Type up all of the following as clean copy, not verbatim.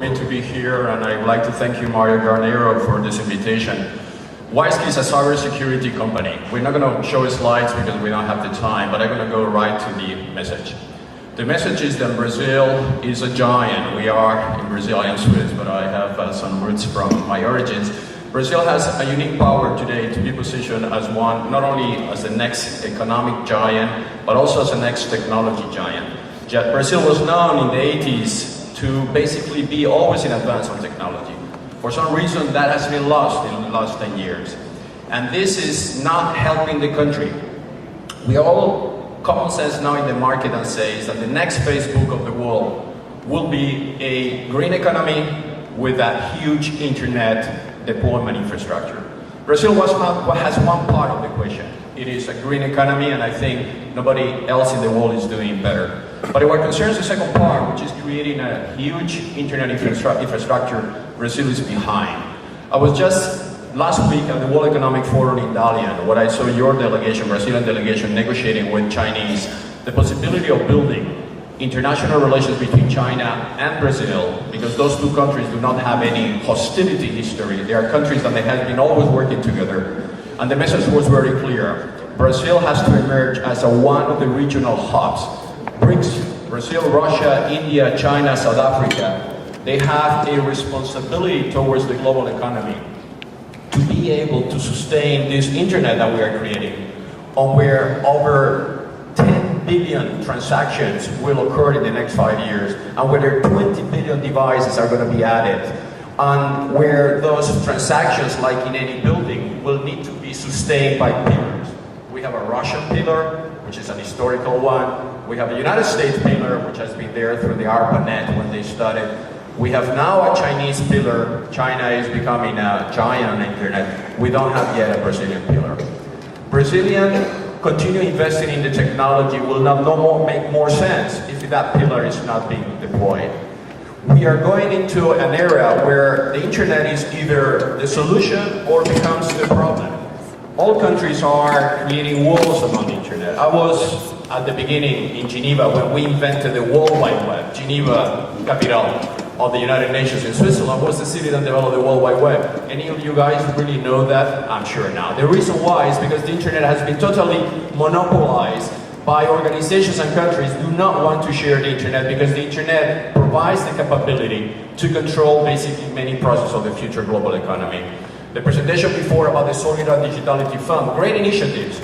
To be here, and I would like to thank you, Moreira, for this invitation. WISeKey is a cybersecurity company. We're not going to show slides because we don't have the time, but I'm going to go right to the message. The message is that Brazil is a giant. We are in Brazil. I am Swiss, but I have some roots from my origins. Brazil has a unique power today to be positioned as one, not only as the next economic giant, but also as the next technology giant. Brazil was known in the 80s to basically be always in advance on technology. For some reason, that has been lost in the last 10 years. And this is not helping the country. We all, common sense now in the market and says that the next Facebook of the world will be a green economy with a huge internet deployment infrastructure. Brazil has one part of the equation. It is a green economy, and I think nobody else in the world is doing better. But what concerns the second part, which is creating a huge internet infrastructure, Brazil is behind. I was just last week at the World Economic Forum in Dalian, where I saw your delegation, Brazilian delegation, negotiating with Chinese the possibility of building international relations between China and Brazil, because those two countries do not have any hostility history. They are countries that they have been always working together. And the message was very clear. Brazil has to emerge as one of the regional hubs. BRICS, Brazil, Russia, India, China, South Africa, they have a responsibility towards the global economy to be able to sustain this internet that we are creating, on where over 10 billion transactions will occur in the next 5 years, and where 20 billion devices are going to be added, and where those transactions, like in any building, will need to be sustained by pillars. We have a Russian pillar, which is an historical one. We have a United States pillar, which has been there through the ARPANET when they started. We have now a Chinese pillar. China is becoming a giant on the internet. We don't have yet a Brazilian pillar. Brazilian continue investing in the technology will make more sense if that pillar is not being deployed. We are going into an era where the internet is either the solution or becomes the problem. All countries are creating walls around the internet. I was at the beginning in Geneva when we invented the World Wide Web. Geneva, capital of the United Nations in Switzerland, was the city that developed the World Wide Web. Any of you guys really know that? I'm sure now. The reason why is because the internet has been totally monopolized by organizations and countries who do not want to share the internet, because the internet provides the capability to control basically many processes of the future global economy. The presentation before about the Moreira Digitality Fund, great initiatives.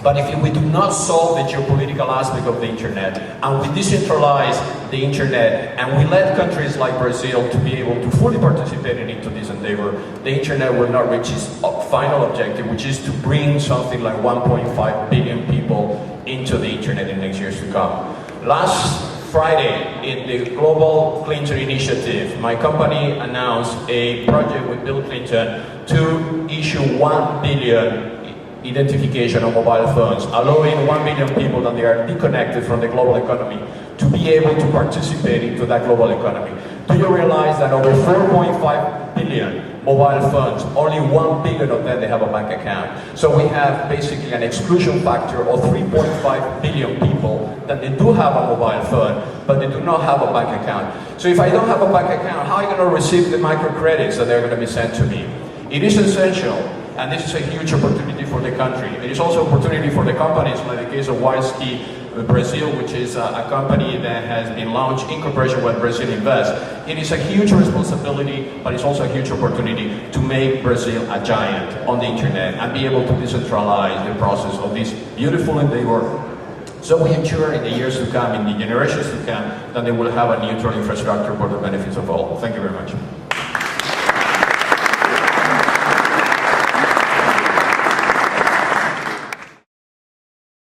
But if we do not solve the geopolitical aspect of the internet, and we decentralize the internet, and we let countries like Brazil to be able to fully participate into this endeavor, the internet will not reach its final objective, which is to bring something like 1.5 billion people into the internet in the next years to come. Last Friday, in the Global Clinton Initiative, my company announced a project with Bill Clinton to issue 1 billion identification of mobile phones, allowing 1 million people that they are disconnected from the global economy to be able to participate into that global economy. Do you realize that over 4.5 billion mobile phones, only 1 billion of them they have a bank account? So we have basically an exclusion factor of 3.5 billion people that they do have a mobile phone, but they do not have a bank account. So if I don't have a bank account, how am I going to receive the microcredits that they're going to be sent to me? It is essential. And this is a huge opportunity for the country. It is also an opportunity for the companies, like the case of WISeKey Brazil, which is a company that has been launched in cooperation with Brazil Invest. It is a huge responsibility, but it's also a huge opportunity to make Brazil a giant on the internet and be able to decentralize the process of this beautiful endeavor. So we ensure in the years to come, in the generations to come, that they will have a neutral infrastructure for the benefits of all. Thank you very much.